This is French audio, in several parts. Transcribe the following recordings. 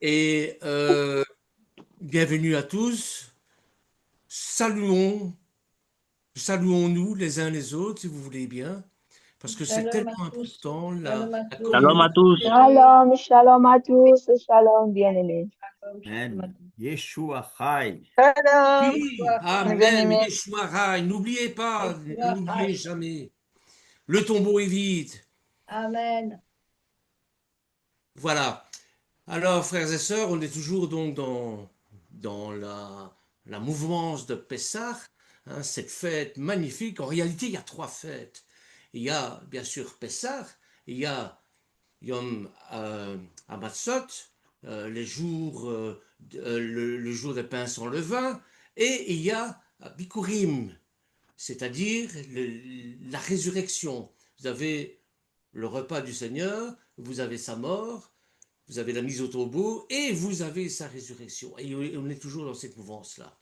Et bienvenue à tous. Saluons, saluons-nous les uns les autres, si vous voulez bien, parce que c'est Shalom à tellement tous. important, Shalom à la tous. Shalom à communion. tous. Shalom, shalom à tous, shalom bien-aimés. Shalom à Amen. tous. Yeshua Chai. Shalom, Oui, mes Amen, bien-aimés. Yeshua Rai. N'oubliez pas, Yeshua n'oubliez Hai. jamais. Le tombeau est vide. Amen. Voilà. Alors, frères et sœurs, on est toujours donc dans la mouvance de Pessah, hein, cette fête magnifique. En réalité, il y a trois fêtes. Il y a bien sûr Pessah, il y a Yom Hamatzot, le jour des pains sans levain, et il y a Bikurim, c'est-à-dire la résurrection. Vous avez le repas du Seigneur, vous avez sa mort, vous avez la mise au tombeau et vous avez sa résurrection. Et on est toujours dans cette mouvance-là.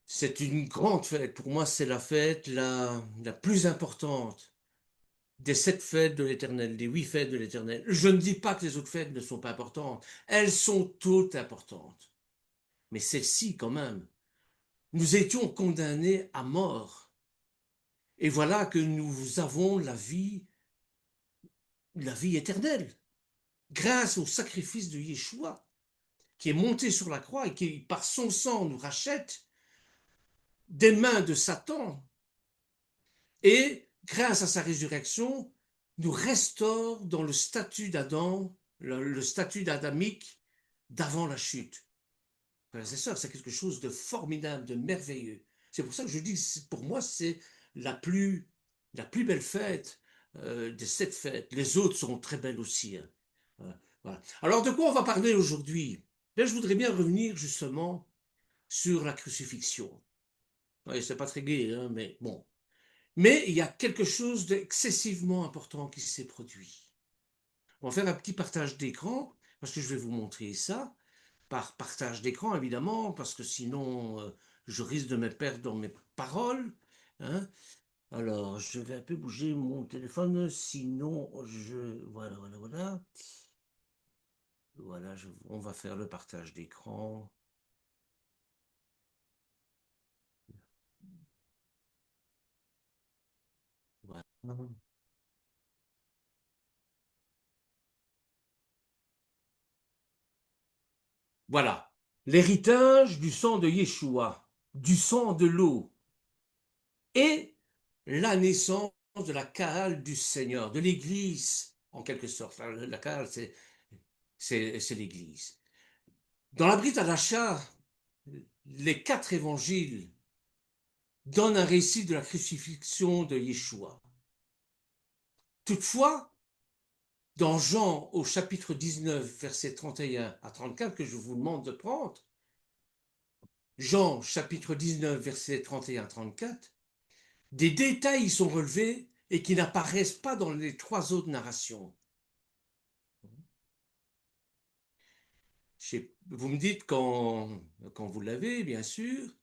C'est une grande fête. Pour moi, c'est la fête la plus importante des 7 fêtes de l'Éternel, des 8 fêtes de l'Éternel. Je ne dis pas que les autres fêtes ne sont pas importantes. Elles sont toutes importantes. Mais celle-ci, quand même, nous étions condamnés à mort. Et voilà que nous avons la vie éternelle, grâce au sacrifice de Yeshua, qui est monté sur la croix et qui, par son sang, nous rachète des mains de Satan. Et, grâce à sa résurrection, nous restaure dans le statut d'Adam, le statut d'Adamique d'avant la chute. Frères et sœurs, c'est quelque chose de formidable, de merveilleux. C'est pour ça que je dis, pour moi, c'est la plus belle fête des 7 fêtes. Les autres sont très belles aussi, hein. Voilà. Alors, de quoi on va parler aujourd'hui? Bien, je voudrais bien revenir justement sur la crucifixion. Oui, c'est pas très gai, hein, mais bon. Mais il y a quelque chose d'excessivement important qui s'est produit. On va faire un petit partage d'écran, parce que je vais vous montrer ça, par partage d'écran évidemment, parce que sinon je risque de me perdre dans mes paroles, hein. Alors, je vais un peu bouger mon téléphone, sinon je... Voilà, voilà, voilà. Voilà, on va faire le partage d'écran. Voilà. Voilà. L'héritage du sang de Yeshua, du sang de l'eau, et la naissance de la Kaal du Seigneur, de l'Église, en quelque sorte. La Kaal, c'est l'Église. Dans la Brit Hadasha, les 4 évangiles donnent un récit de la crucifixion de Yeshua. Toutefois, dans Jean au chapitre 19, versets 31 à 34, que je vous demande de prendre, Jean chapitre 19, versets 31 à 34, des détails y sont relevés et qui n'apparaissent pas dans les 3 autres narrations. Vous me dites quand vous l'avez, bien sûr.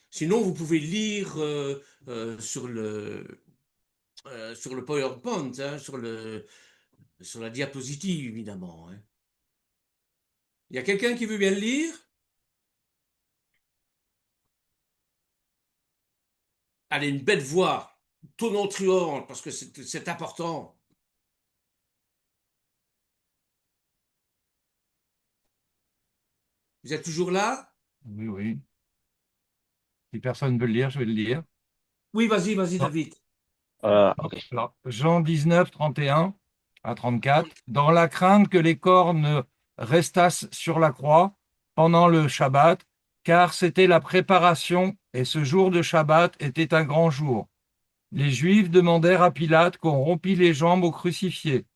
Sinon, vous pouvez lire sur le PowerPoint, hein, sur la diapositive, évidemment, hein. Il y a quelqu'un qui veut bien le lire? Allez, une belle voix, tonitruante, parce que c'est important. Vous êtes toujours là? Oui, oui. Si personne ne veut le lire, je vais le lire. Oui, vas-y, Non. David. Ok. Alors, Jean 19, 31 à 34. Dans la crainte que les corps ne restassent sur la croix pendant le Shabbat, car c'était la préparation et ce jour de Shabbat était un grand jour. Les Juifs demandèrent à Pilate qu'on rompît les jambes aux crucifiés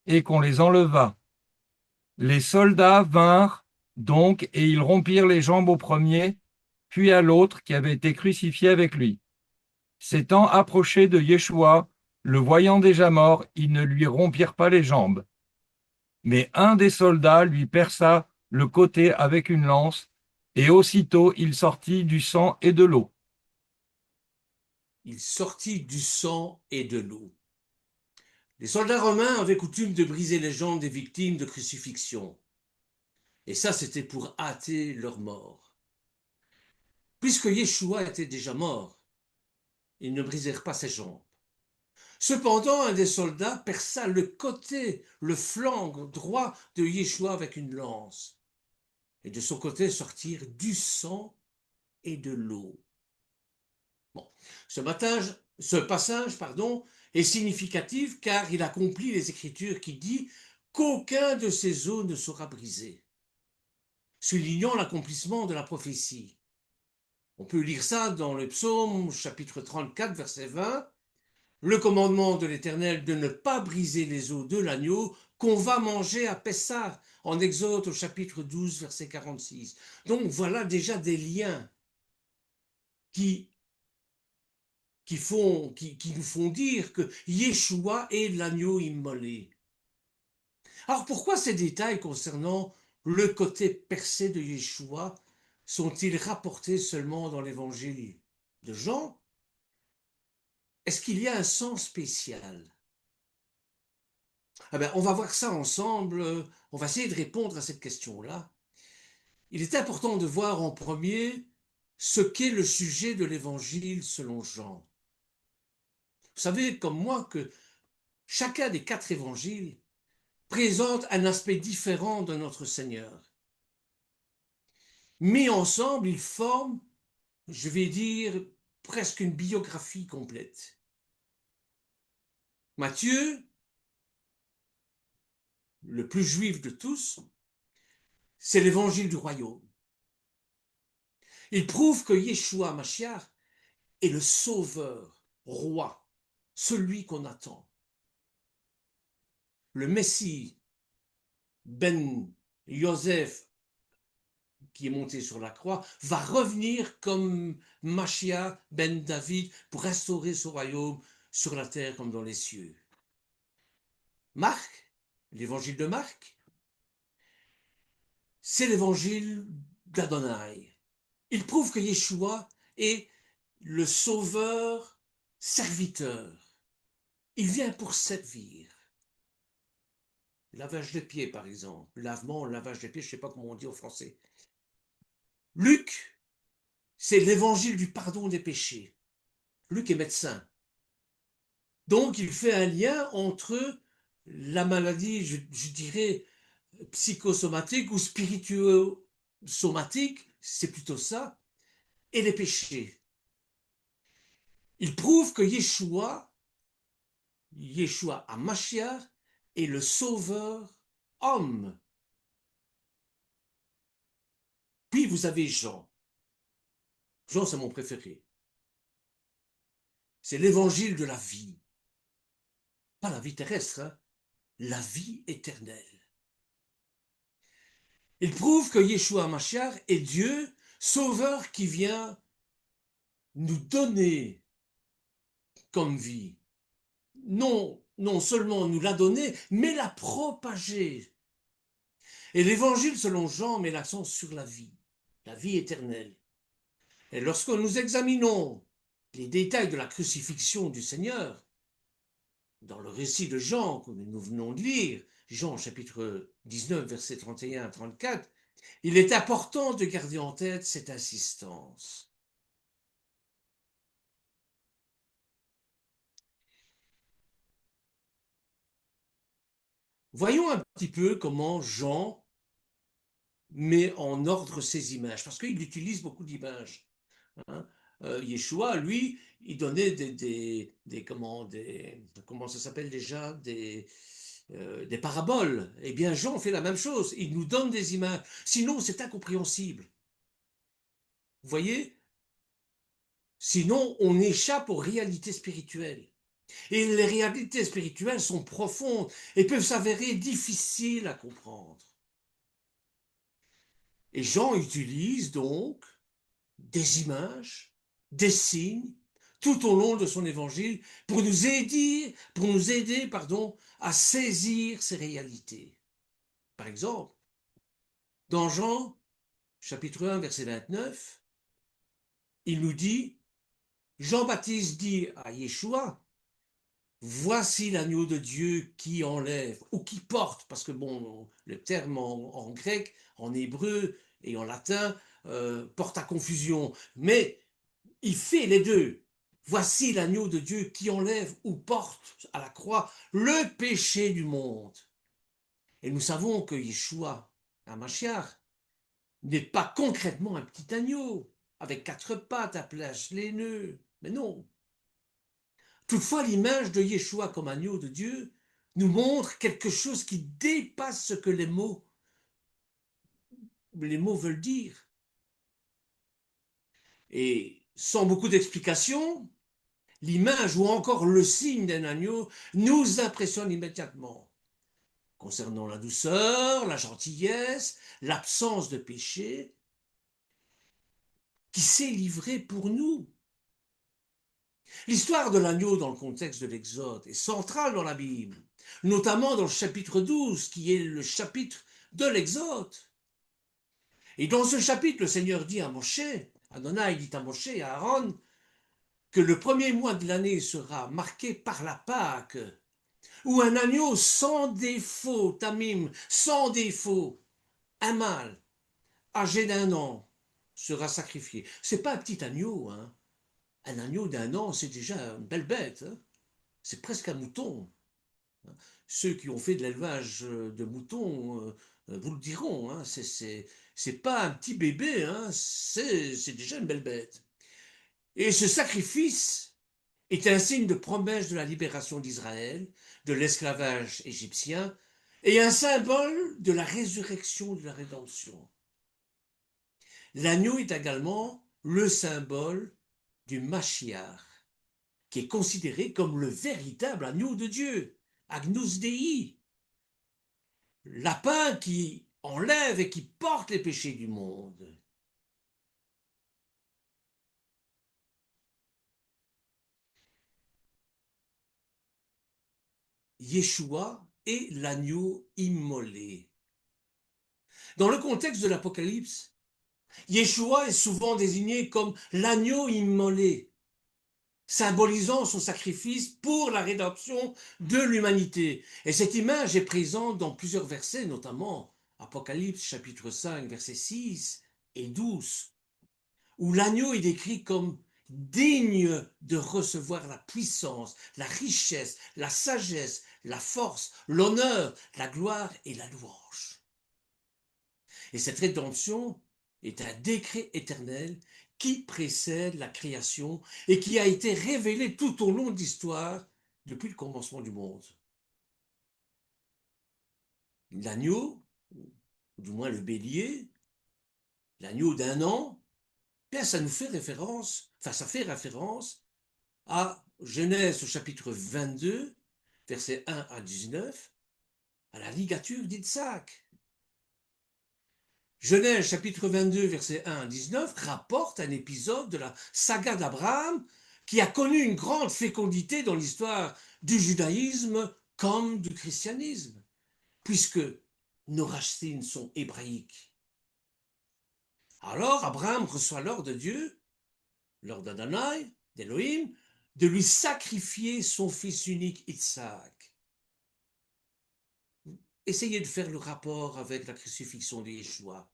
et qu'on les enlevât. Les soldats vinrent donc et ils rompirent les jambes au premier, puis à l'autre qui avait été crucifié avec lui. S'étant approchés de Yeshua, le voyant déjà mort, ils ne lui rompirent pas les jambes. Mais un des soldats lui perça le côté avec une lance, et aussitôt il sortit du sang et de l'eau. Il sortit du sang et de l'eau. Les soldats romains avaient coutume de briser les jambes des victimes de crucifixion. Et ça, c'était pour hâter leur mort. Puisque Yeshua était déjà mort, ils ne brisèrent pas ses jambes. Cependant, un des soldats perça le côté, le flanc droit de Yeshua avec une lance. Et de son côté sortirent du sang et de l'eau. Bon, ce passage, est significatif car il accomplit les Écritures qui disent qu'aucun de ces os ne sera brisé, soulignant l'accomplissement de la prophétie. On peut lire ça dans le psaume chapitre 34, verset 20, le commandement de l'Éternel de ne pas briser les os de l'agneau qu'on va manger à Pessah, en Exode au chapitre 12, verset 46. Donc voilà déjà des liens qui nous font dire que Yeshua est l'agneau immolé. Alors pourquoi ces détails concernant le côté percé de Yeshua sont-ils rapportés seulement dans l'évangile de Jean? Est-ce qu'il y a un sens spécial? Eh bien, on va voir ça ensemble, on va essayer de répondre à cette question-là. Il est important de voir en premier ce qu'est le sujet de l'évangile selon Jean. Vous savez, comme moi, que chacun des 4 évangiles présente un aspect différent de notre Seigneur. Mis ensemble, ils forment, je vais dire, presque une biographie complète. Matthieu, le plus juif de tous, c'est l'évangile du royaume. Il prouve que Yeshua Mashiach est le sauveur, roi, celui qu'on attend. Le Messie, Ben Yosef, qui est monté sur la croix, va revenir comme Mashiach, Ben David, pour restaurer son royaume sur la terre comme dans les cieux. Marc, l'évangile de Marc, c'est l'évangile d'Adonai. Il prouve que Yeshua est le sauveur serviteur. Il vient pour servir. Lavage de pieds, par exemple. Lavement, lavage de pieds, je ne sais pas comment on dit en français. Luc, c'est l'évangile du pardon des péchés. Luc est médecin. Donc, il fait un lien entre la maladie, je dirais, psychosomatique ou spirituo-somatique, c'est plutôt ça, et les péchés. Il prouve que Yeshua HaMashiach, est le sauveur homme. Puis vous avez Jean. Jean, c'est mon préféré. C'est l'évangile de la vie. Pas la vie terrestre, hein, la vie éternelle. Il prouve que Yeshua HaMashiach est Dieu, sauveur qui vient nous donner comme vie. Non seulement nous la donner, mais la propager. Et l'évangile selon Jean met l'accent sur la vie éternelle. Et lorsque nous examinons les détails de la crucifixion du Seigneur, dans le récit de Jean que nous venons de lire, Jean chapitre 19, versets 31 à 34, il est important de garder en tête cette insistance. Voyons un petit peu comment Jean met en ordre ces images, parce qu'il utilise beaucoup d'images. Hein. Yeshua, lui, il donnait comment ça s'appelle déjà, des paraboles. Eh bien, Jean fait la même chose. Il nous donne des images. Sinon, c'est incompréhensible. Vous voyez? Sinon, on échappe aux réalités spirituelles. Et les réalités spirituelles sont profondes et peuvent s'avérer difficiles à comprendre. Et Jean utilise donc des images, des signes, tout au long de son évangile, pour nous aider, à saisir ces réalités. Par exemple, dans Jean, chapitre 1, verset 29, il nous dit, Jean-Baptiste dit à Yeshua, voici l'agneau de Dieu qui enlève, ou qui porte, parce que bon, le terme en grec, en hébreu et en latin porte à confusion, mais il fait les deux. Voici l'agneau de Dieu qui enlève ou porte à la croix le péché du monde. Et nous savons que Yeshua, un Mashiach, n'est pas concrètement un petit agneau, avec 4 pattes, appelé les nœuds. Mais non. Toutefois, l'image de Yeshua comme agneau de Dieu nous montre quelque chose qui dépasse ce que les mots veulent dire. Et sans beaucoup d'explications, l'image ou encore le signe d'un agneau nous impressionne immédiatement. Concernant la douceur, la gentillesse, l'absence de péché, qui s'est livré pour nous. L'histoire de l'agneau dans le contexte de l'Exode est centrale dans la Bible, notamment dans le chapitre 12, qui est le chapitre de l'Exode. Et dans ce chapitre, le Seigneur dit à Moshe, Adonai dit à Moshe et à Aaron, que le premier mois de l'année sera marqué par la Pâque, où un agneau sans défaut, tamim, sans défaut, un mâle, âgé d'1 an, sera sacrifié. C'est pas un petit agneau, hein. Un agneau d'1 an, c'est déjà une belle bête, hein. C'est presque un mouton. Ceux qui ont fait de l'élevage de moutons vous le diront, hein. C'est pas un petit bébé, hein. C'est déjà une belle bête. Et ce sacrifice est un signe de promesse de la libération d'Israël, de l'esclavage égyptien, et un symbole de la résurrection, de la rédemption. L'agneau est également le symbole du Mashiach, qui est considéré comme le véritable agneau de Dieu, Agnus Dei, lapin qui enlève et qui porte les péchés du monde. Yeshua est l'agneau immolé. Dans le contexte de l'Apocalypse, Yeshua est souvent désigné comme l'agneau immolé, symbolisant son sacrifice pour la rédemption de l'humanité. Et cette image est présente dans plusieurs versets, notamment Apocalypse chapitre 5, versets 6 et 12, où l'agneau est décrit comme digne de recevoir la puissance, la richesse, la sagesse, la force, l'honneur, la gloire et la louange. Et cette rédemption est un décret éternel qui précède la création et qui a été révélé tout au long de l'histoire depuis le commencement du monde. L'agneau, ou du moins le bélier, l'agneau d'1 an, bien ça nous fait référence, ça fait référence à Genèse au chapitre 22, versets 1 à 19, à la ligature d'Isaac. Genèse chapitre 22, versets 1 à 19, rapporte un épisode de la saga d'Abraham qui a connu une grande fécondité dans l'histoire du judaïsme comme du christianisme, puisque nos racines sont hébraïques. Alors Abraham reçoit l'ordre de Dieu, l'ordre d'Adonai, d'Élohim, de lui sacrifier son fils unique Isaac. Essayez de faire le rapport avec la crucifixion de Yeshua.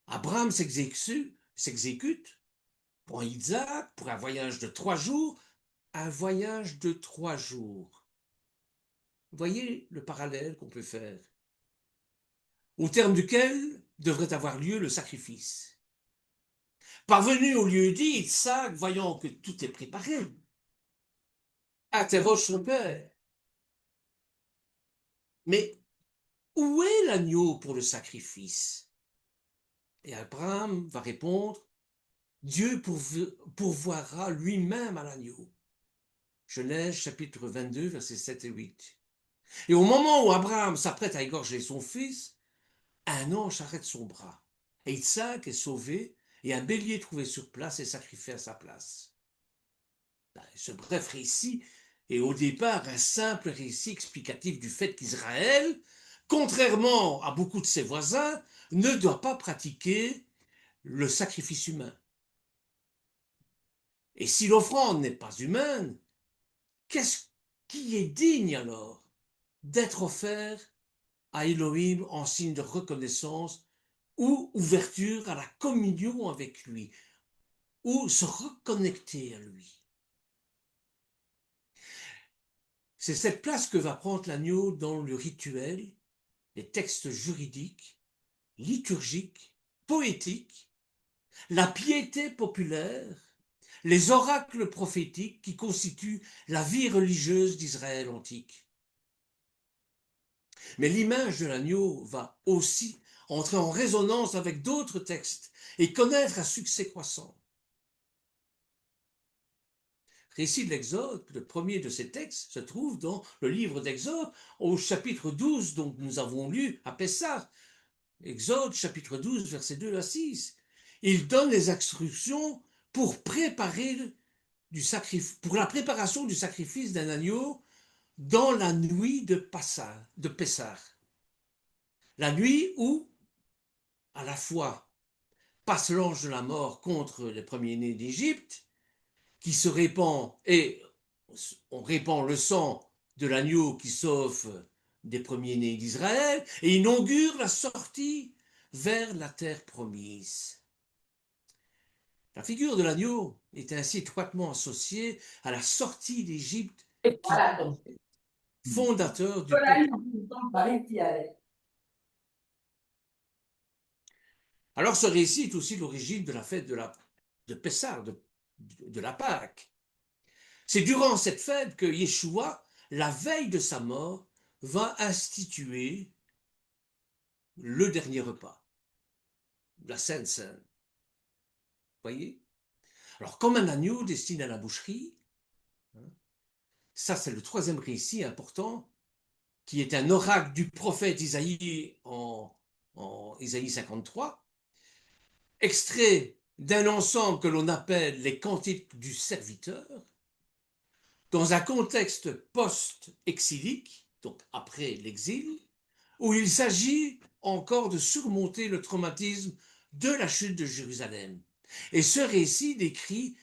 Abraham s'exécute pour Isaac, pour un voyage de 3 jours, un voyage de 3 jours. Vous voyez le parallèle qu'on peut faire, au terme duquel devrait avoir lieu le sacrifice. Parvenu au lieu dit, Isaac, voyant que tout est préparé, interroge son père. Mais où est l'agneau pour le sacrifice? Et Abraham va répondre, Dieu pourvoira lui-même à l'agneau. Genèse chapitre 22, versets 7 et 8. Et au moment où Abraham s'apprête à égorger son fils, un ange arrête son bras. Et Isaac est sauvé et un bélier trouvé sur place est sacrifié à sa place. Ce bref récit est au départ un simple récit explicatif du fait qu'Israël, contrairement à beaucoup de ses voisins, ne doit pas pratiquer le sacrifice humain. Et si l'offrande n'est pas humaine, qu'est-ce qui est digne alors d'être offert à Elohim en signe de reconnaissance ou ouverture à la communion avec lui, ou se reconnecter à lui. C'est cette place que va prendre l'agneau dans le rituel, les textes juridiques, liturgiques, poétiques, la piété populaire, les oracles prophétiques qui constituent la vie religieuse d'Israël antique. Mais l'image de l'agneau va aussi entrer en résonance avec d'autres textes et connaître un succès croissant. Récit de l'Exode, le premier de ces textes, se trouve dans le livre d'Exode, au chapitre 12, dont nous avons lu à Pessah. Exode, chapitre 12, versets 2 à 6. Il donne les instructions pour préparer pour la préparation du sacrifice d'un agneau dans la nuit de Pessah. La nuit où, à la fois, passe l'ange de la mort contre les premiers-nés d'Égypte, qui se répand, et on répand le sang de l'agneau qui sauve des premiers-nés d'Israël, et inaugure la sortie vers la terre promise. La figure de l'agneau est ainsi étroitement associée à la sortie d'Égypte, fondateur du peuple. Alors ce récit est aussi l'origine de la fête de Pessah, de la Pâque. C'est durant cette fête que Yeshua, la veille de sa mort, va instituer le dernier repas, la Sainte Seine. Voyez? Alors comme un agneau destiné à la boucherie, ça c'est le troisième récit important, qui est un oracle du prophète Isaïe en Isaïe 53, extrait d'un ensemble que l'on appelle les cantiques du serviteur, dans un contexte post-exilique, donc après l'exil, où il s'agit encore de surmonter le traumatisme de la chute de Jérusalem. Et ce récit décrit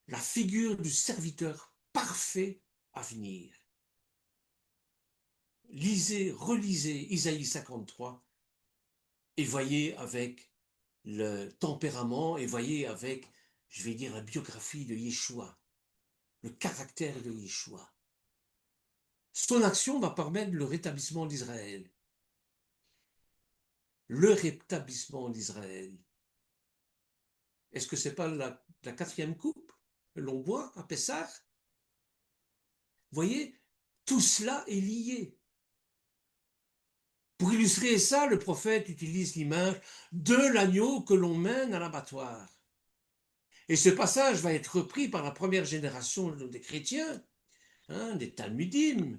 la figure du serviteur parfait à venir. Lisez, relisez Isaïe 53 et voyez avec le tempérament et voyez avec, je vais dire, la biographie de Yeshua, le caractère de Yeshua. Son action va permettre le rétablissement d'Israël. Le rétablissement d'Israël. Est-ce que ce n'est pas la quatrième coupe que l'on boit à Pessah? Vous voyez, tout cela est lié. Pour illustrer ça, le prophète utilise l'image de l'agneau que l'on mène à l'abattoir. Et ce passage va être repris par la première génération des chrétiens, des Talmudim,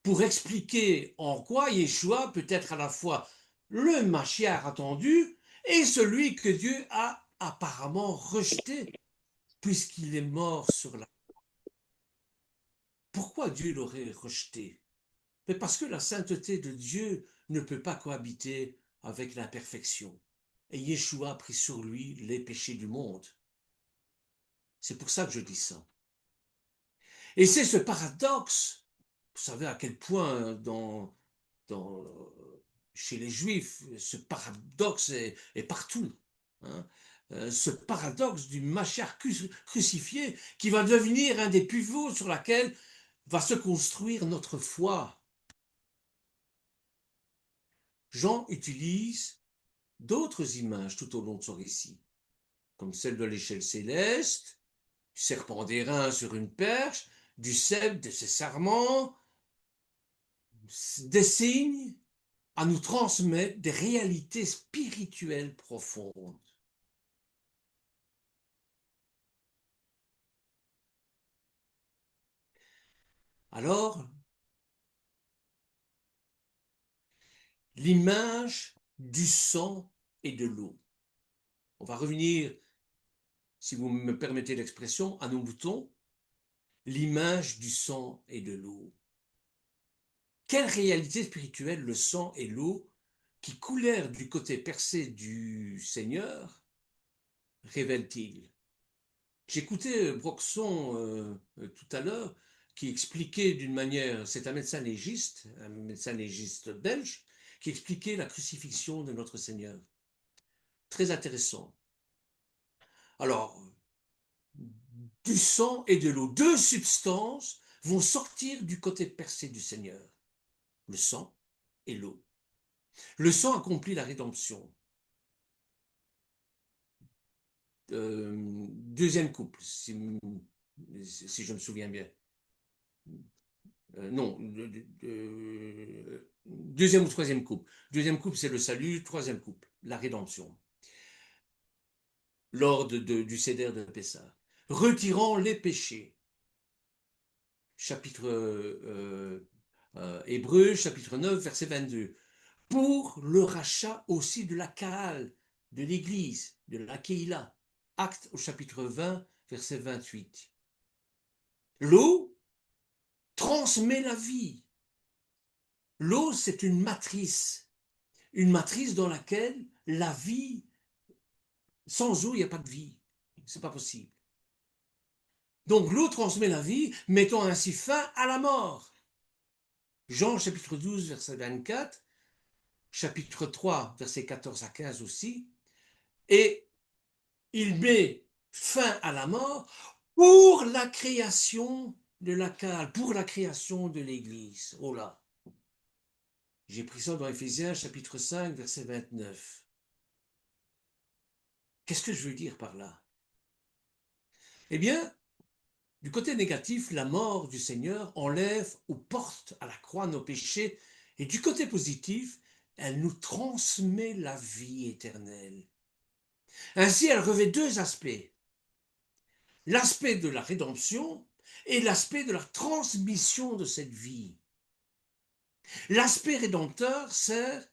pour expliquer en quoi Yeshua peut être à la fois le Mashiach attendu et celui que Dieu a apparemment rejeté, puisqu'il est mort sur la croix. Pourquoi Dieu l'aurait rejeté? Mais parce que la sainteté de Dieu ne peut pas cohabiter avec l'imperfection. Et Yeshua a pris sur lui les péchés du monde. C'est pour ça que je dis ça. Et c'est ce paradoxe, vous savez à quel point chez les Juifs, ce paradoxe est partout. Ce paradoxe du Mashiach crucifié qui va devenir un des pivots sur lesquels va se construire notre foi. Jean utilise d'autres images tout au long de son récit, comme celle de l'échelle céleste, du serpent d'airain sur une perche, du sceptre de ses sarments, des signes à nous transmettre des réalités spirituelles profondes. Alors, l'image du sang et de l'eau. On va revenir, si vous me permettez l'expression, à nos moutons. L'image du sang et de l'eau. Quelle réalité spirituelle le sang et l'eau qui coulèrent du côté percé du Seigneur révèlent-ils? J'écoutais Broxon tout à l'heure qui expliquait d'une manière, c'est un médecin légiste belge, qui expliquait la crucifixion de notre Seigneur. Très intéressant. Alors, du sang et de l'eau, deux substances vont sortir du côté percé du Seigneur. Le sang et l'eau. Le sang accomplit la rédemption. Deuxième couple, si je me souviens bien. Non, deuxième ou troisième couple. Deuxième couple, c'est le salut. Troisième couple, la rédemption. Lors du Seder de Pessah. Retirant les péchés. Chapitre Hébreu, chapitre 9, verset 22. Pour le rachat aussi de la Kaal, de l'Église, de la Keïla. Acte au chapitre 20, verset 28. L'eau transmet la vie. L'eau, c'est une matrice dans laquelle la vie, sans eau, il n'y a pas de vie. C'est pas possible. Donc l'eau transmet la vie, mettant ainsi fin à la mort. Jean chapitre 12, verset 24, chapitre 3, verset 14 à 15 aussi, et il met fin à la mort pour la création de la cale, pour la création de l'Église. Oh là, j'ai pris ça dans Éphésiens chapitre 5, verset 29. Qu'est-ce que je veux dire par là? Eh bien, du côté négatif, la mort du Seigneur enlève ou porte à la croix nos péchés, et du côté positif, elle nous transmet la vie éternelle. Ainsi, elle revêt deux aspects. L'aspect de la rédemption et l'aspect de la transmission de cette vie. L'aspect rédempteur sert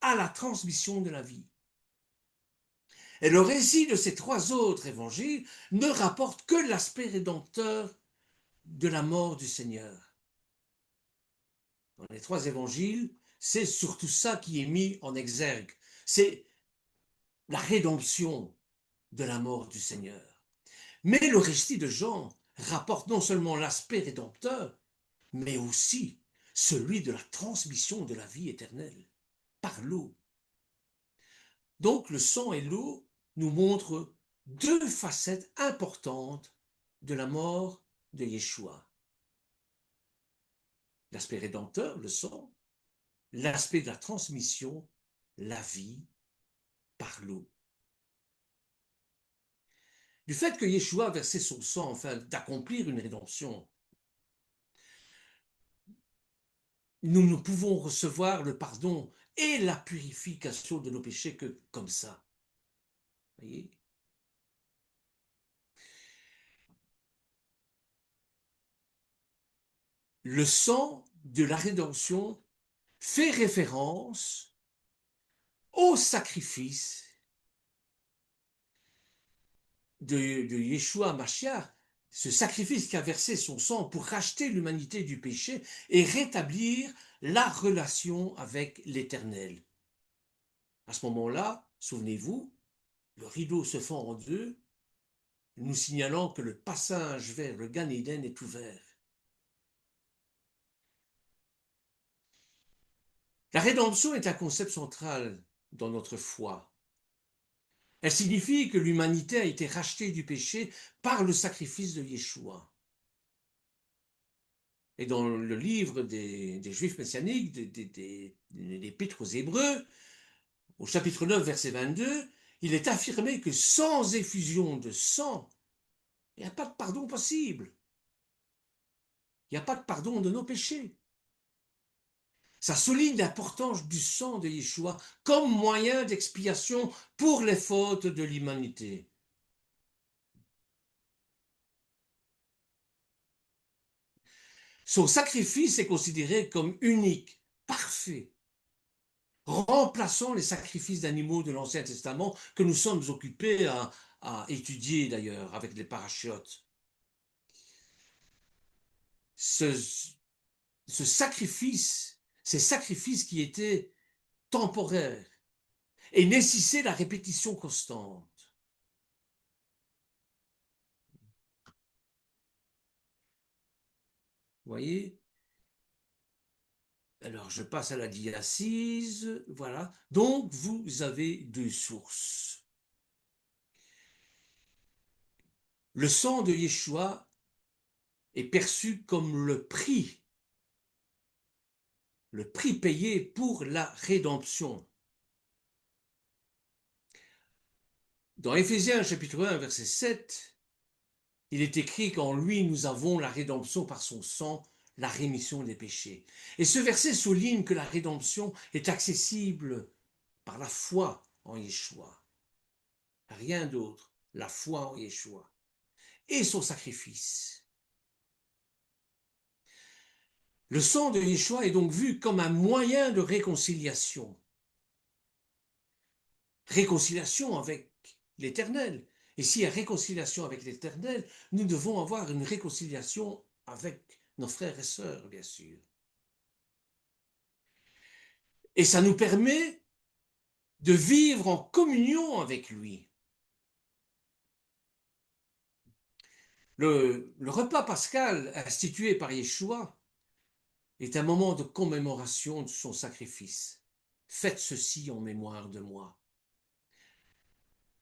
à la transmission de la vie. Et le récit de ces trois autres évangiles ne rapporte que l'aspect rédempteur de la mort du Seigneur. Dans les trois évangiles, c'est surtout ça qui est mis en exergue. C'est la rédemption de la mort du Seigneur. Mais le récit de Jean rapporte non seulement l'aspect rédempteur, mais aussi celui de la transmission de la vie éternelle par l'eau. Donc le sang et l'eau nous montrent deux facettes importantes de la mort de Yeshua. L'aspect rédempteur, le sang, l'aspect de la transmission, la vie par l'eau. Du fait que Yeshua a versé son sang afin d'accomplir une rédemption, nous ne pouvons recevoir le pardon et la purification de nos péchés que comme ça. Voyez? Le sang de la rédemption fait référence au sacrifice de Yeshua Mashiach, ce sacrifice qui a versé son sang pour racheter l'humanité du péché et rétablir la relation avec l'Éternel. À ce moment-là, souvenez-vous, le rideau se fend en deux, nous signalant que le passage vers le Gan Eden est ouvert. La rédemption est un concept central dans notre foi. Elle signifie que l'humanité a été rachetée du péché par le sacrifice de Yeshua. Et dans le livre des Juifs messianiques, des Épîtres aux Hébreux, au chapitre 9, verset 22, il est affirmé que sans effusion de sang, il n'y a pas de pardon possible. Il n'y a pas de pardon de nos péchés. Ça souligne l'importance du sang de Yeshua comme moyen d'expiation pour les fautes de l'humanité. Son sacrifice est considéré comme unique, parfait, remplaçant les sacrifices d'animaux de l'Ancien Testament que nous sommes occupés à étudier d'ailleurs avec les parachiotes. Ces sacrifices qui étaient temporaires et nécessitaient la répétition constante. voyez? Alors, je passe à la diacise, voilà. Donc, vous avez deux sources. Le sang de Yeshua est perçu comme le prix payé pour la rédemption. Dans Éphésiens chapitre 1, verset 7, il est écrit qu'en lui nous avons la rédemption par son sang, la rémission des péchés. Et ce verset souligne que la rédemption est accessible par la foi en Yeshua. Rien d'autre, la foi en Yeshua et son sacrifice. Le sang de Yeshua est donc vu comme un moyen de réconciliation. Réconciliation avec l'Éternel. Et s'il y a réconciliation avec l'Éternel, nous devons avoir une réconciliation avec nos frères et sœurs, bien sûr. Et ça nous permet de vivre en communion avec lui. Le repas pascal institué par Yeshua est un moment de commémoration de son sacrifice. Faites ceci en mémoire de moi.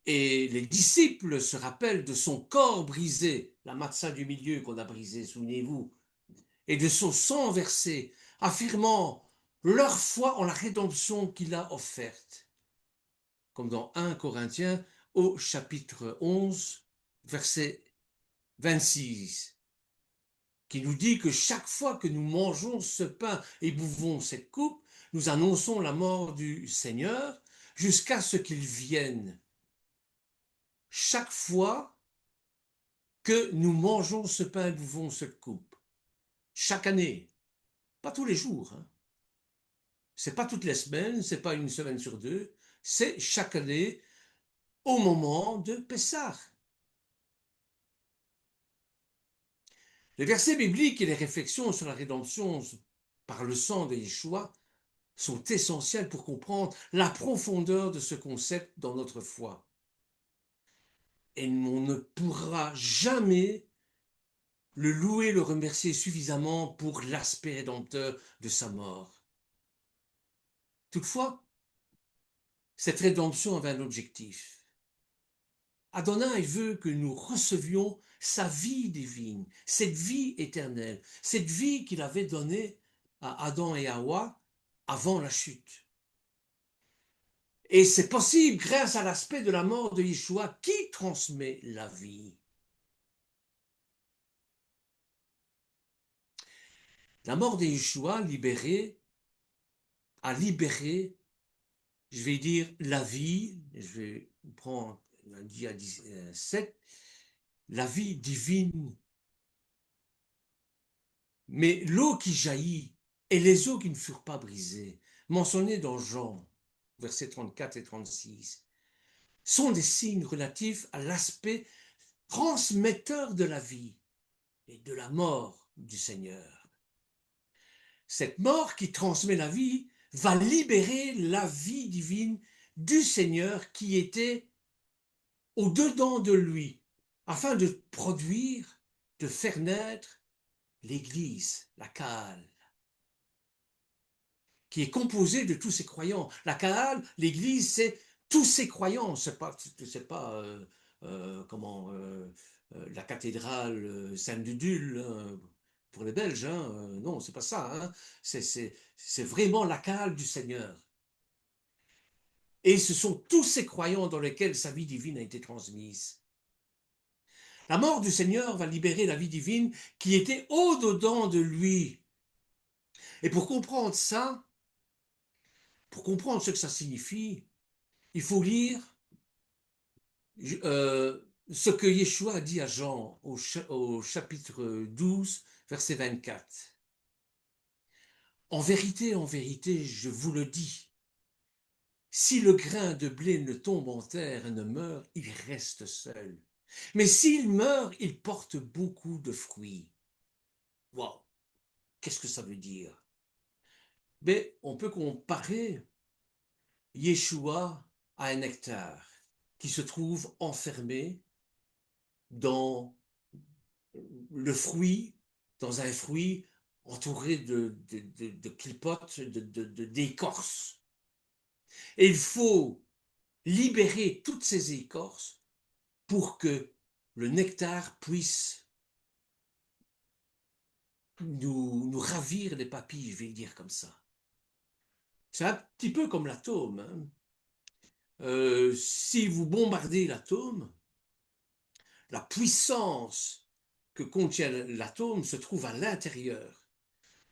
Et les disciples se rappellent de son corps brisé, la matzah du milieu qu'on a brisé, souvenez-vous, et de son sang versé, affirmant leur foi en la rédemption qu'il a offerte. Comme dans 1 Corinthiens au chapitre 11, verset 26, qui nous dit que chaque fois que nous mangeons ce pain et buvons cette coupe, nous annonçons la mort du Seigneur jusqu'à ce qu'il vienne. Chaque fois que nous mangeons ce pain et buvons cette coupe, chaque année, pas tous les jours, hein. C'est pas toutes les semaines, c'est pas une semaine sur deux, c'est chaque année au moment de Pessah. Les versets bibliques et les réflexions sur la rédemption par le sang de Yeshua sont essentiels pour comprendre la profondeur de ce concept dans notre foi. Et on ne pourra jamais le louer, le remercier suffisamment pour l'aspect rédempteur de sa mort. Toutefois, cette rédemption avait un objectif. Adonai veut que nous recevions sa vie divine, cette vie éternelle, cette vie qu'il avait donnée à Adam et Hawa avant la chute. Et c'est possible grâce à l'aspect de la mort de Yeshua qui transmet la vie. La mort de Yeshua a libéré, je vais dire, la vie, je vais prendre lundi à 17, la vie divine. Mais l'eau qui jaillit et les eaux qui ne furent pas brisées, mentionnées dans Jean, versets 34 et 36, sont des signes relatifs à l'aspect transmetteur de la vie et de la mort du Seigneur. Cette mort qui transmet la vie va libérer la vie divine du Seigneur qui était au-dedans de lui, afin de produire, de faire naître l'Église, la Kaal, qui est composée de tous ces croyants. La Kaal, l'Église, c'est tous ces croyants. C'est pas la cathédrale Saint-Dudule pour les Belges. Hein, non, c'est pas ça. Hein. C'est vraiment la Kaal du Seigneur. Et ce sont tous ces croyants dans lesquels sa vie divine a été transmise. La mort du Seigneur va libérer la vie divine qui était au-dedans de lui. Et pour comprendre ça, pour comprendre ce que ça signifie, il faut lire ce que Yeshua a dit à Jean au chapitre 12, verset 24. En vérité, je vous le dis, si le grain de blé ne tombe en terre et ne meurt, il reste seul. Mais s'il meurt, il porte beaucoup de fruits. Waouh! Qu'est-ce que ça veut dire? Mais on peut comparer Yeshua à un nectar qui se trouve enfermé dans le fruit, dans un fruit entouré de clipotes, d'écorces. Et il faut libérer toutes ces écorces pour que le nectar puisse nous ravir les papilles, je vais le dire comme ça. C'est un petit peu comme l'atome. Hein. Si vous bombardez l'atome, la puissance que contient l'atome se trouve à l'intérieur.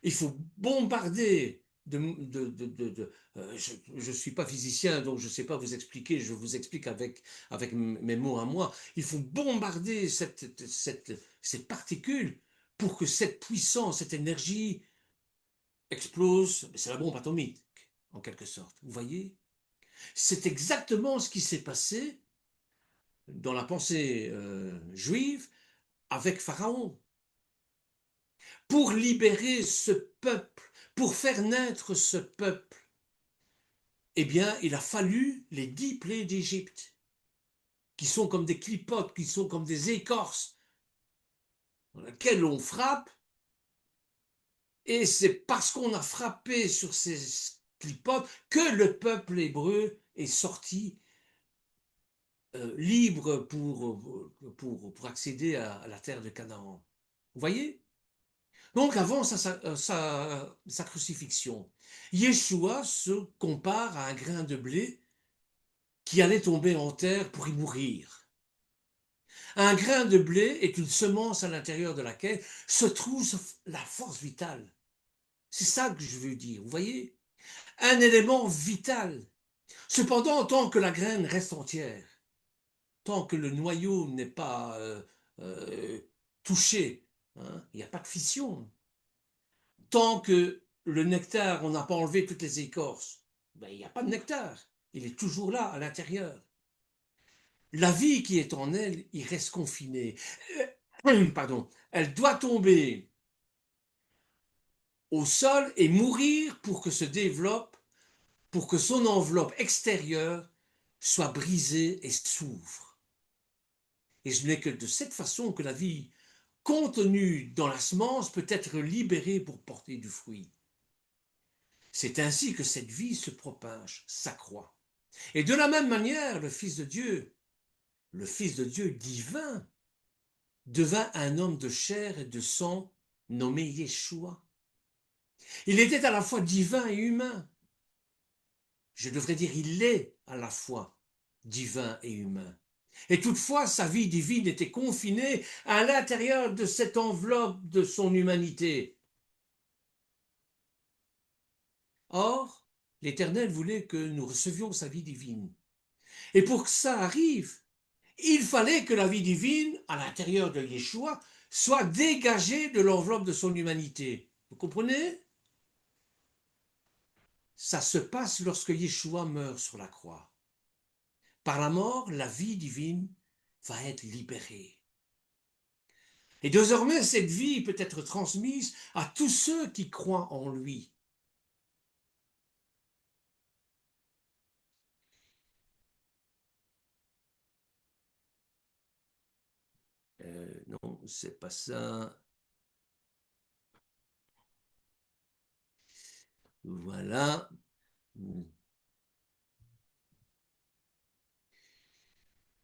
Il faut bombarder je ne suis pas physicien, donc je ne sais pas vous expliquer, je vous explique avec mes mots à moi. Il faut bombarder ces particules pour que cette puissance, cette énergie explose. C'est la bombe atomique, en quelque sorte. Vous voyez? C'est exactement ce qui s'est passé dans la pensée juive avec Pharaon. Pour libérer ce peuple, pour faire naître ce peuple, eh bien, il a fallu les 10 plaies d'Égypte, qui sont comme des clipotes, qui sont comme des écorces, dans lesquelles on frappe, et c'est parce qu'on a frappé sur ces clipotes que le peuple hébreu est sorti libre pour accéder à la terre de Canaan. Vous voyez? Donc avant sa crucifixion, Yeshua se compare à un grain de blé qui allait tomber en terre pour y mourir. Un grain de blé est une semence à l'intérieur de laquelle se trouve la force vitale. C'est ça que je veux dire, vous voyez? Un élément vital. Cependant, tant que la graine reste entière, tant que le noyau n'est pas touché, hein, il n'y a pas de fission. Tant que le nectar, on n'a pas enlevé toutes les écorces, ben, il n'y a pas de nectar. Il est toujours là, à l'intérieur. La vie qui est en elle, il reste confinée. Pardon. Elle doit tomber au sol et mourir pour que se développe, pour que son enveloppe extérieure soit brisée et s'ouvre. Et ce n'est que de cette façon que la vie contenue dans la semence peut être libérée pour porter du fruit. C'est ainsi que cette vie se propage, s'accroît. Et de la même manière, le Fils de Dieu divin, devint un homme de chair et de sang nommé Yeshua. Il était à la fois divin et humain. Je devrais dire, il est à la fois divin et humain. Et toutefois, sa vie divine était confinée à l'intérieur de cette enveloppe de son humanité. Or, l'Éternel voulait que nous recevions sa vie divine. Et pour que ça arrive, il fallait que la vie divine, à l'intérieur de Yeshua, soit dégagée de l'enveloppe de son humanité. Vous comprenez? Ça se passe lorsque Yeshua meurt sur la croix. Par la mort, la vie divine va être libérée. Et désormais, cette vie peut être transmise à tous ceux qui croient en lui. Non, c'est pas ça. Voilà.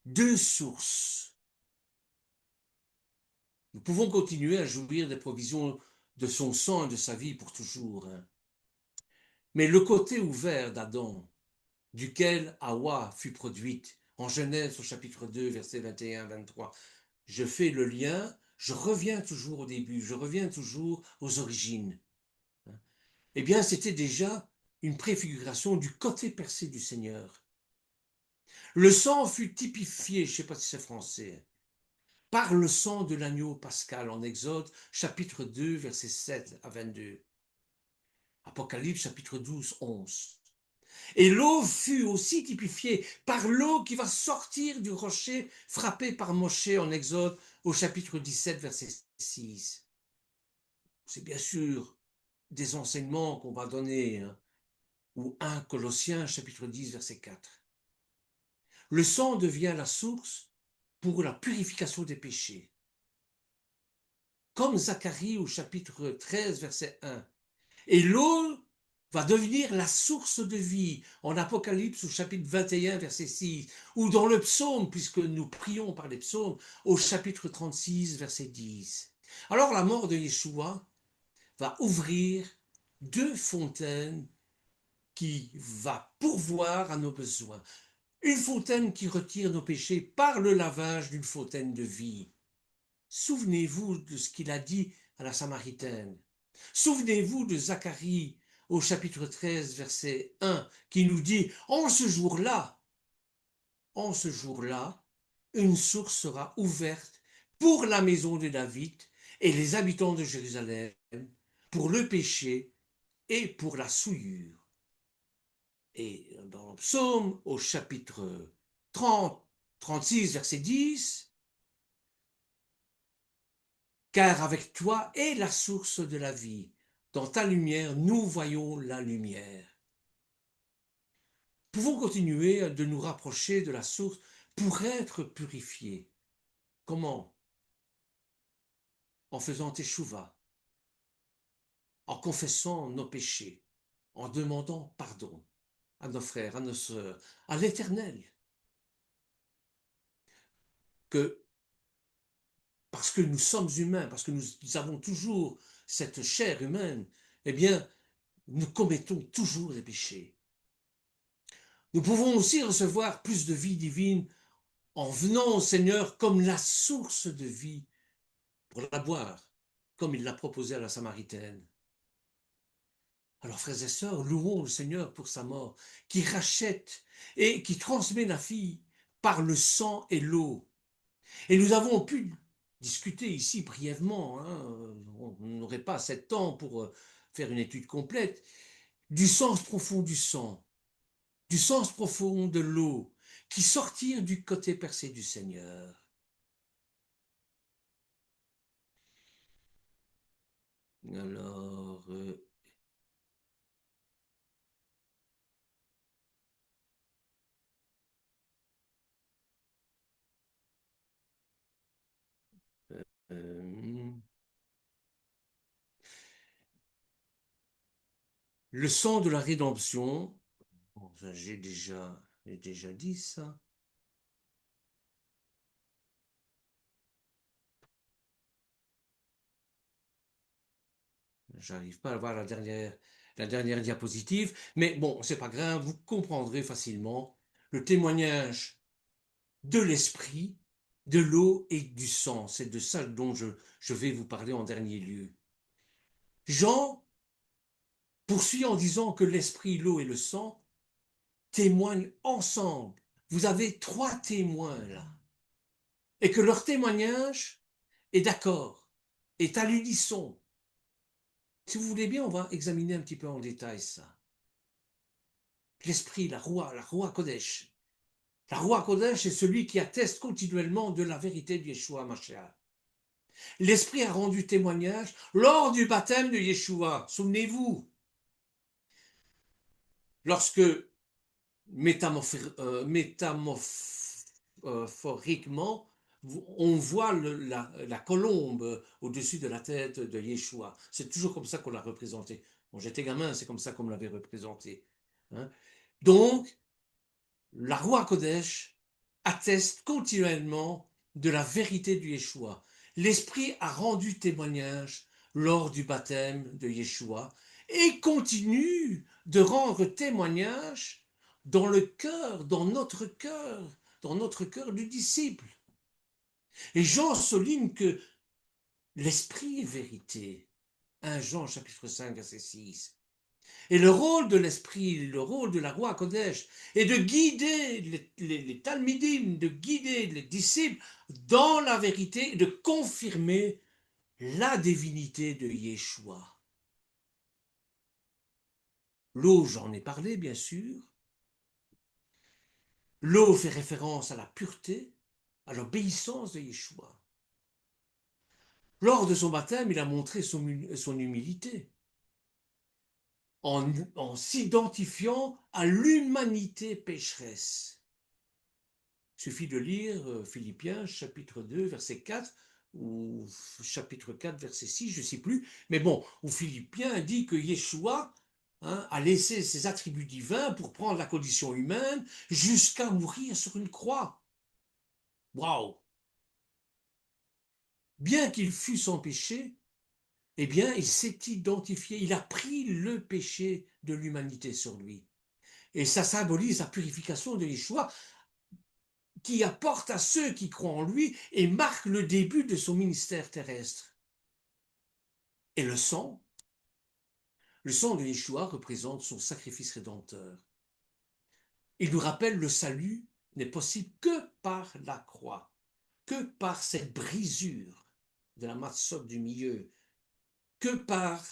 Deux sources. Nous pouvons continuer à jouir des provisions de son sang et de sa vie pour toujours. Hein. Mais le côté ouvert d'Adam, duquel Hawa fut produite, en Genèse au chapitre 2, versets 21-23, je fais le lien, je reviens toujours au début, je reviens toujours aux origines. Eh bien, c'était déjà une préfiguration du côté percé du Seigneur. Le sang fut typifié, je ne sais pas si c'est français, par le sang de l'agneau pascal en Exode, chapitre 2, versets 7 à 22. Apocalypse, chapitre 12, 11. Et l'eau fut aussi typifiée par l'eau qui va sortir du rocher frappé par Moshe en Exode au chapitre 17, verset 6. C'est bien sûr des enseignements qu'on va donner, hein, ou 1 Colossiens, chapitre 10, verset 4. Le sang devient la source pour la purification des péchés. comme Zacharie au chapitre 13, verset 1. Et l'eau va devenir la source de vie, en Apocalypse au chapitre 21, verset 6, ou dans le psaume, puisque nous prions par les psaumes, au chapitre 36, verset 10. Alors la mort de Yeshua va ouvrir deux fontaines qui va pourvoir à nos besoins. Une fontaine qui retire nos péchés par le lavage d'une fontaine de vie. Souvenez-vous de ce qu'il a dit à la Samaritaine. Souvenez-vous de Zacharie au chapitre 13, verset 1, qui nous dit « En ce jour-là, une source sera ouverte pour la maison de David et les habitants de Jérusalem, pour le péché et pour la souillure. » Et dans le psaume, au chapitre 30, 36, verset 10, « Car avec toi est la source de la vie. Dans ta lumière, nous voyons la lumière. » Nous pouvons continuer de nous rapprocher de la source pour être purifiés. Comment? En faisant teshuva, en confessant nos péchés, en demandant pardon à nos frères, à nos sœurs, à l'Éternel. Parce que nous sommes humains, parce que nous avons toujours cette chair humaine, eh bien, nous commettons toujours des péchés. Nous pouvons aussi recevoir plus de vie divine en venant au Seigneur comme la source de vie pour la boire, comme il l'a proposé à la Samaritaine. Alors, frères et sœurs, louons le Seigneur pour sa mort, qui rachète et qui transmet la vie par le sang et l'eau. Et nous avons pu discuter ici brièvement, on n'aurait pas assez de temps pour faire une étude complète, du sens profond du sang, du sens profond de l'eau, qui sortirent du côté percé du Seigneur. Alors, le sang de la rédemption, bon, j'ai déjà dit ça. J'arrive pas à voir la dernière diapositive, mais bon, c'est pas grave, vous comprendrez facilement le témoignage de l'esprit, de l'eau et du sang. C'est de ça dont je vais vous parler en dernier lieu. Jean poursuit en disant que l'esprit, l'eau et le sang témoignent ensemble. Vous avez trois témoins là. Et que leur témoignage est d'accord, est à l'unisson. Si vous voulez bien, on va examiner un petit peu en détail ça. L'esprit, la Roi Kodesh. La Roi Kodesh est celui qui atteste continuellement de la vérité de Yeshua Mashiach. L'Esprit a rendu témoignage lors du baptême de Yeshua. Souvenez-vous, lorsque métaphoriquement, on voit la colombe au-dessus de la tête de Yeshua. C'est toujours comme ça qu'on l'a représenté. Bon, j'étais gamin, c'est comme ça qu'on me l'avait représenté. Hein? Donc, la Roi Kodesh atteste continuellement de la vérité du Yeshua. L'Esprit a rendu témoignage lors du baptême de Yeshua et continue de rendre témoignage dans le cœur, dans notre cœur du disciple. Et Jean souligne que l'Esprit est vérité. 1 Jean chapitre 5 verset 6. Et le rôle de l'esprit, le rôle de la Roi Kodesh est de guider les Talmidim, de guider les disciples dans la vérité et de confirmer la divinité de Yeshua. L'eau, j'en ai parlé bien sûr. L'eau fait référence à la pureté, à l'obéissance de Yeshua. Lors de son baptême, il a montré son humilité. En s'identifiant à l'humanité pécheresse. Il suffit de lire Philippiens chapitre 2 verset 4 ou chapitre 4, verset 6, je ne sais plus, mais bon, où Philippiens dit que Yeshua a laissé ses attributs divins pour prendre la condition humaine jusqu'à mourir sur une croix. Waouh! Bien qu'il fût sans péché, eh bien, il s'est identifié, il a pris le péché de l'humanité sur lui. Et ça symbolise la purification de Yeshua qui apporte à ceux qui croient en lui et marque le début de son ministère terrestre. Et le sang de Yeshua représente son sacrifice rédempteur. Il nous rappelle le salut n'est possible que par la croix, que par cette brisure de la matzot du milieu, que par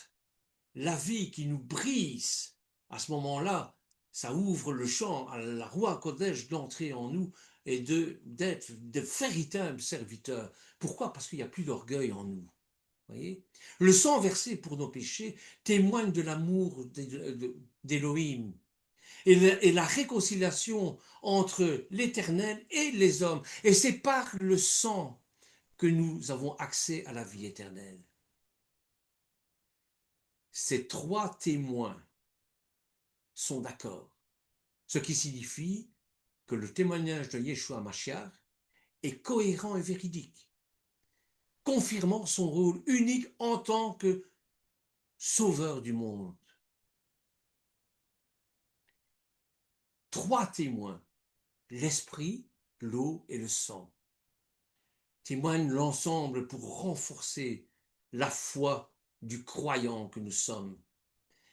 la vie qui nous brise. À ce moment-là, ça ouvre le champ à la Roi Kodesh d'entrer en nous et d'être de véritables serviteurs. Pourquoi? Parce qu'il n'y a plus d'orgueil en nous. Voyez, le sang versé pour nos péchés témoigne de l'amour d'Élohim et la réconciliation entre l'Éternel et les hommes. Et c'est par le sang que nous avons accès à la vie éternelle. Ces trois témoins sont d'accord, ce qui signifie que le témoignage de Yeshua Mashiach est cohérent et véridique, confirmant son rôle unique en tant que sauveur du monde. Trois témoins, l'esprit, l'eau et le sang, témoignent l'ensemble pour renforcer la foi du croyant que nous sommes.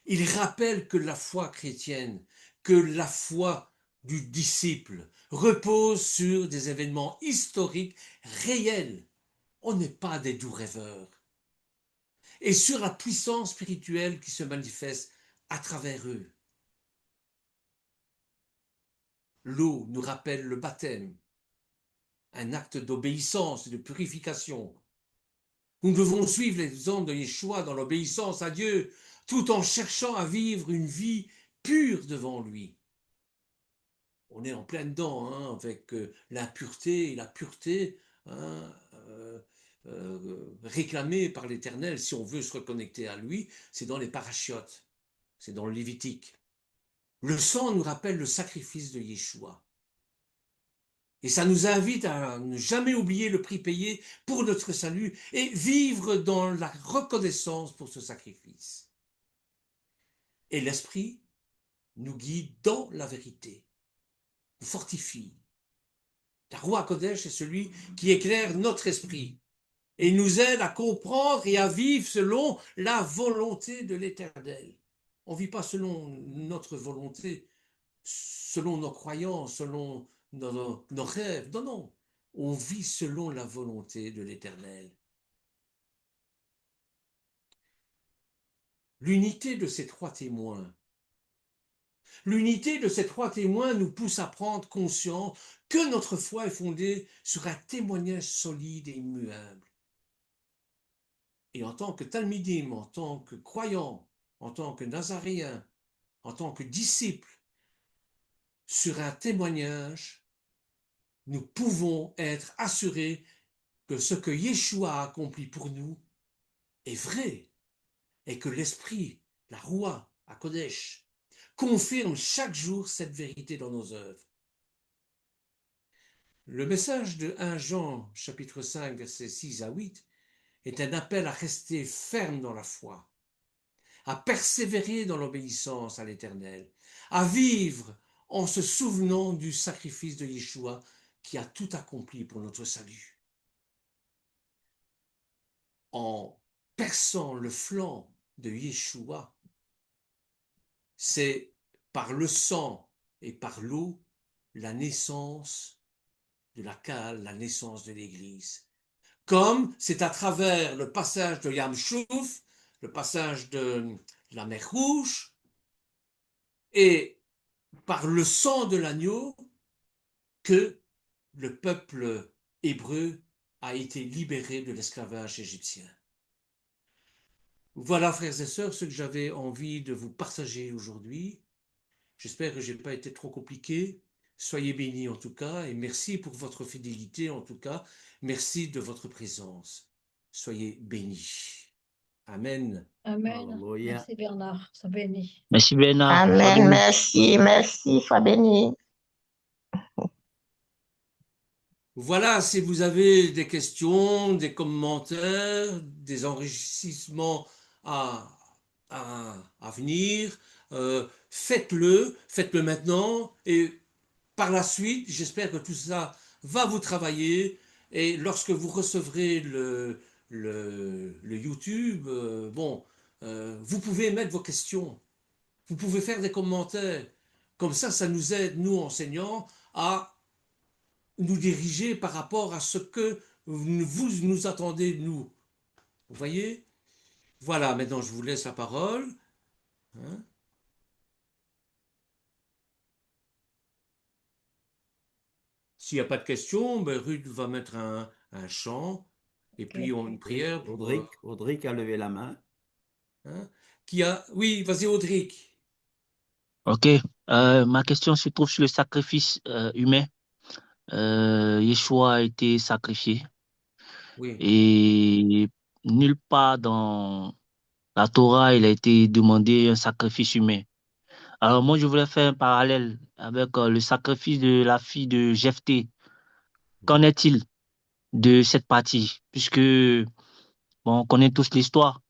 Ils rappellent que la foi chrétienne, que la foi du disciple repose sur des événements historiques réels. On n'est pas des doux rêveurs. Et sur la puissance spirituelle qui se manifeste à travers eux. L'eau nous rappelle le baptême, un acte d'obéissance et de purification. Nous devons suivre l'exemple de Yeshua dans l'obéissance à Dieu, tout en cherchant à vivre une vie pure devant lui. On est en plein dedans, avec l'impureté et la pureté réclamée par l'Éternel. Si on veut se reconnecter à lui, c'est dans les parachiotes, c'est dans le Lévitique. Le sang nous rappelle le sacrifice de Yeshua. Et ça nous invite à ne jamais oublier le prix payé pour notre salut et vivre dans la reconnaissance pour ce sacrifice. Et l'Esprit nous guide dans la vérité, nous fortifie. La Roi Kodesh est celui qui éclaire notre esprit et nous aide à comprendre et à vivre selon la volonté de l'Éternel. On ne vit pas selon notre volonté, selon nos croyances, selon nos rêves. Non, non. On vit selon la volonté de l'Éternel. L'unité de ces trois témoins nous pousse à prendre conscience que notre foi est fondée sur un témoignage solide et immuable. Et en tant que talmidim, en tant que croyant, en tant que nazaréen, en tant que disciple, sur un témoignage, nous pouvons être assurés que ce que Yeshua a accompli pour nous est vrai et que l'Esprit, la Roua, à Kodesh, confirme chaque jour cette vérité dans nos œuvres. Le message de 1 Jean, chapitre 5, versets 6 à 8, est un appel à rester ferme dans la foi, à persévérer dans l'obéissance à l'Éternel, à vivre en se souvenant du sacrifice de Yeshua qui a tout accompli pour notre salut. En perçant le flanc de Yeshua, c'est par le sang et par l'eau la naissance de la Kaal, la naissance de l'Église. Comme c'est à travers le passage de Yam Chouf, le passage de la mer Rouge, et par le sang de l'agneau que le peuple hébreu a été libéré de l'esclavage égyptien. Voilà, frères et sœurs, ce que j'avais envie de vous partager aujourd'hui. J'espère que je n'ai pas été trop compliqué. Soyez bénis en tout cas, et merci pour votre fidélité en tout cas. Merci de votre présence. Soyez bénis. Amen. Amen. Alléluia. Merci Bernard, ça bénit. Merci Bernard. Sois Amen. béni. Merci, merci. Sois béni. Voilà, si vous avez des questions, des commentaires, des enrichissements à, à venir, faites-le maintenant et par la suite, j'espère que tout ça va vous travailler et lorsque vous recevrez le YouTube, vous pouvez mettre vos questions, vous pouvez faire des commentaires. Comme ça nous aide, nous enseignants, à nous diriger par rapport à ce que vous nous attendez, nous. Vous voyez? Voilà, maintenant je vous laisse la parole. Hein. S'il n'y a pas de questions, ben Ruth va mettre un chant et puis on une prière pour, Audric a levé la main. hein, oui, vas-y Audric. Ok. Ma question se trouve sur le sacrifice humain. Yeshua a été sacrifié Oui. et nulle part dans la Torah il a été demandé un sacrifice humain. Alors moi je voulais faire un parallèle avec le sacrifice de la fille de Jephthé. Qu'en est-il de cette partie? Puisque bon, on connaît tous l'histoire.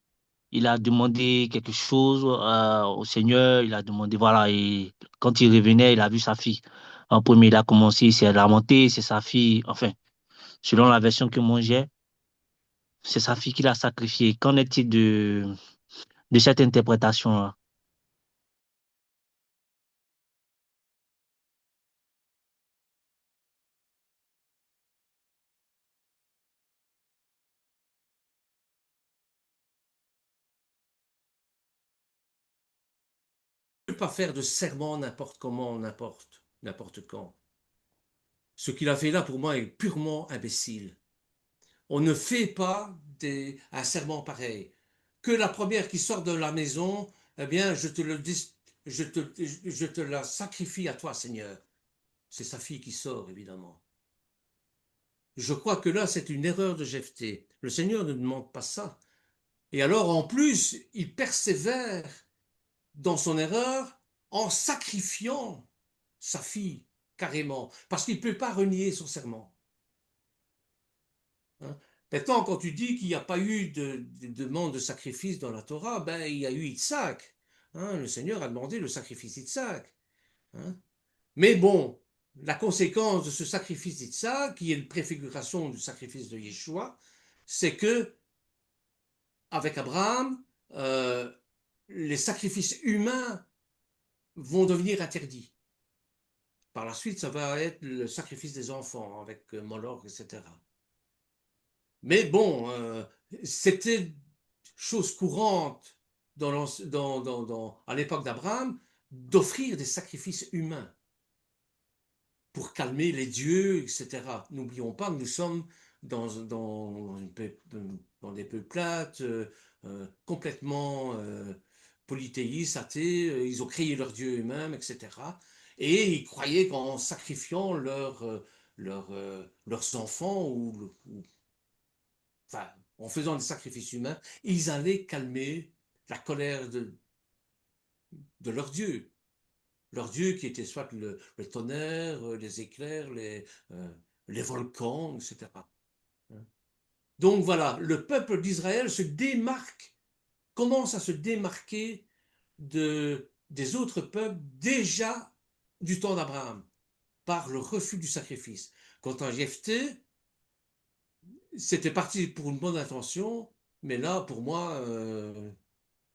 Il a demandé quelque chose au Seigneur, il a demandé, voilà, et quand il revenait, il a vu sa fille. En premier, il a commencé, il s'est lamenté, c'est sa fille, enfin, selon la version que moi j'ai, c'est sa fille qu'il a sacrifiée. Qu'en est-il de cette interprétation-là? Ne pas faire de serment n'importe comment, n'importe quand. Ce qu'il a fait là pour moi est purement imbécile. On ne fait pas un serment pareil. Que la première qui sort de la maison, eh bien, je te la sacrifie à toi, Seigneur. C'est sa fille qui sort, évidemment. Je crois que là, c'est une erreur de Jephthé. Le Seigneur ne demande pas ça. Et alors, en plus, il persévère dans son erreur en sacrifiant sa fille, carrément, parce qu'il ne peut pas renier son serment. Hein. Maintenant, quand tu dis qu'il n'y a pas eu de demande de sacrifice dans la Torah, ben, il y a eu Isaac. Hein, le Seigneur a demandé le sacrifice d'Isaac. Hein. Mais bon, la conséquence de ce sacrifice d'Isaac, qui est une préfiguration du sacrifice de Yeshua, c'est que, avec Abraham, les sacrifices humains vont devenir interdits. Par la suite, ça va être le sacrifice des enfants avec Moloch, etc. Mais bon, c'était chose courante à l'époque d'Abraham d'offrir des sacrifices humains pour calmer les dieux, etc. N'oublions pas que nous sommes dans des peuplades complètement polythéistes, athées. Ils ont créé leurs dieux eux-mêmes, etc. Et ils croyaient qu'en sacrifiant leurs enfants enfin, en faisant des sacrifices humains, ils allaient calmer la colère de leur Dieu. Leur Dieu qui était soit le tonnerre, les éclairs, les volcans, etc. Donc voilà, le peuple d'Israël se démarque, commence à se démarquer des autres peuples déjà du temps d'Abraham, par le refus du sacrifice. Quant à Jephthé, c'était parti pour une bonne intention, mais là, pour moi,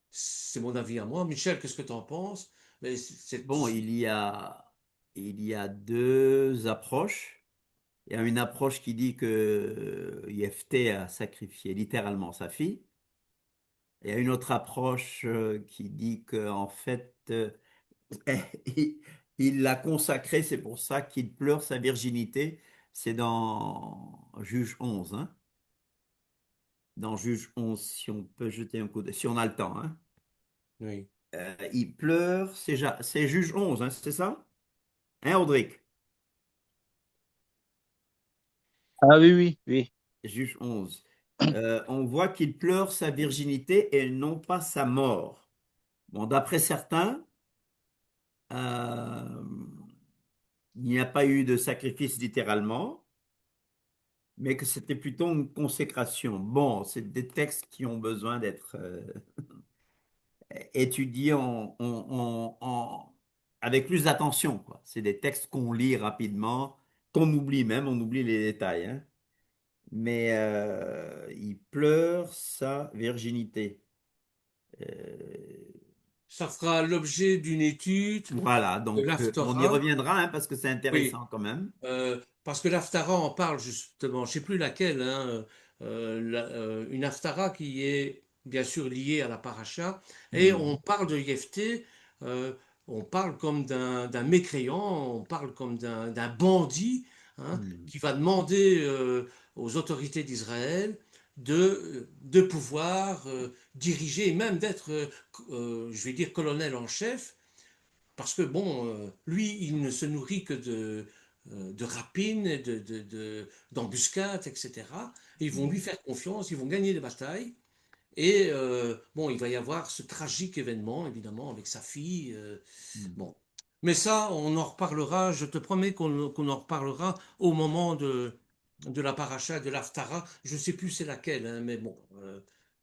c'est mon avis à moi. Michel, qu'est-ce que tu en penses? Mais Bon, il y a deux approches. Il y a une approche qui dit que Jephthé a sacrifié littéralement sa fille. Il y a une autre approche qui dit qu'en fait, il l'a consacrée, c'est pour ça qu'il pleure sa virginité. C'est dans Juge 11. Hein. Dans Juge 11, si on peut jeter un coup d'œil, si on a le temps. Hein. oui. Il pleure, c'est Juge 11, hein, c'est ça? Hein, Audric? Ah oui, oui, oui. Juge 11. On voit qu'il pleure sa virginité et non pas sa mort. Bon, d'après certains, euh, il n'y a pas eu de sacrifice littéralement, mais que c'était plutôt une consécration. Bon, c'est des textes qui ont besoin d'être étudiés avec plus d'attention, quoi. C'est des textes qu'on lit rapidement, qu'on oublie même, on oublie les détails, hein. Mais il pleure sa virginité. Euh, Ça fera l'objet d'une étude voilà, de donc on y l'Haftarah. reviendra hein, parce que c'est Oui, intéressant quand même. parce que l'Haftarah en parle justement, je ne sais plus laquelle, hein, une Haftarah qui est bien sûr liée à la paracha, et on Mhm. parle de Jephthé, euh, on parle comme d'un mécréant, on parle comme d'un bandit, hein, Mhm. qui va demander aux autorités d'Israël de pouvoir diriger, et même d'être, je vais dire, colonel en chef, parce que bon, lui, il ne se nourrit que de rapines, d'embuscades, etc. Et ils vont lui faire confiance, ils vont gagner des batailles. Et bon, il va y avoir ce tragique événement, évidemment, avec sa fille. Mhm. Bon. Mais ça, on en reparlera, je te promets qu'on en reparlera au moment de la paracha, de l'Haftara. Je ne sais plus c'est laquelle, hein, mais bon,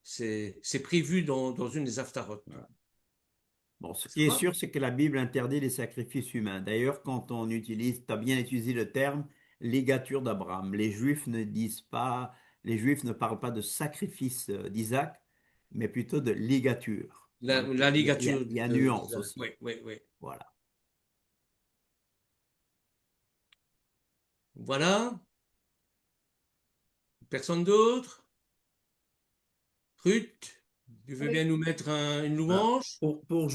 c'est prévu dans une des Haftarot. Voilà. Bon, ce Ça qui est va? sûr, c'est que la Bible interdit les sacrifices humains. D'ailleurs, quand on utilise, tu as bien utilisé le terme légature d'Abraham. Les Juifs ne disent pas, les Juifs ne parlent pas de sacrifice d'Isaac, mais plutôt de légature. Donc, La il ligature y a nuance d'Isaac. aussi. Oui, oui, oui. Voilà. Voilà. Personne d'autre? Ruth, tu veux Oui. bien nous mettre une Voilà. louange? Pour